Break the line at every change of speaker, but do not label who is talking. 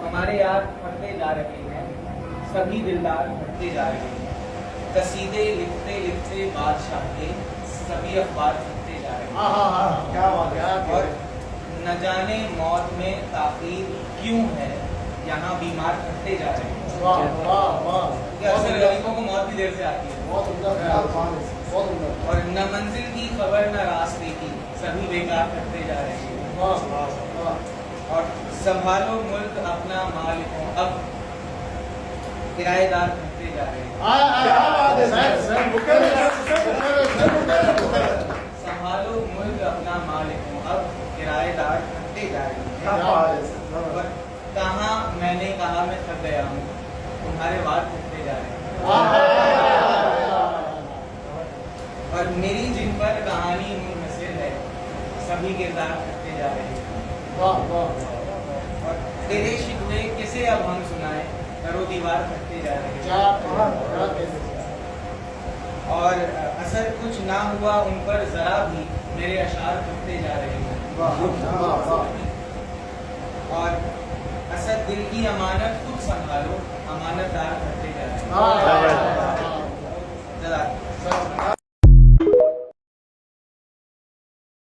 ہمارے یار پڑھتے جا رہے ہیں، سبھی دلدار پڑھتے جا رہے ہیں، قصیدے لکھتے لکھتے بادشاہ کے سبھی اخبار پڑھتے جا رہے ہیں،
کیا بات ہے.
اور نہ جانے موت میں تاخیر کیوں ہے، یہاں بیمار پڑھتے جا رہے ہیں.
واہ واہ واہ.
کہ اکثر غریبوں کو موت بھی دیر سے آتی ہے،
بہت عمدہ خیال، بہت عمدہ.
اور نہ منزل کی خبر نہ راستے کی، سبھی بیکار کرتے جا رہے ہیں.
واہ واہ واہ.
اور سنبھالو ملک اپنا مالکوں، اب کرایہ دار کرتے جا رہے ہیں. سنبھالو ملک اپنا مالکوں، اب کرایہ دار کرتے جا رہے ہیں. اور کہاں میں نے کہا میں تھک گیا ہوں، تمہارے وار کرتے جا رہے ہیں. اور میری جن پر کہانی منحصر ہے، سبھی کردار کرتے جا رہے ہیں. اور تیرے شکوے کسے اب ہم سنائیں، کرو دیوار کرتے جا رہے ہیں. اور اثر کچھ نہ ہوا ان پر ذرا بھی، میرے اشعار کرتے جا رہے ہیں. اور اسد دل کی امانت خود سنبھالو، امانت دار کرتے جا رہے ہیں.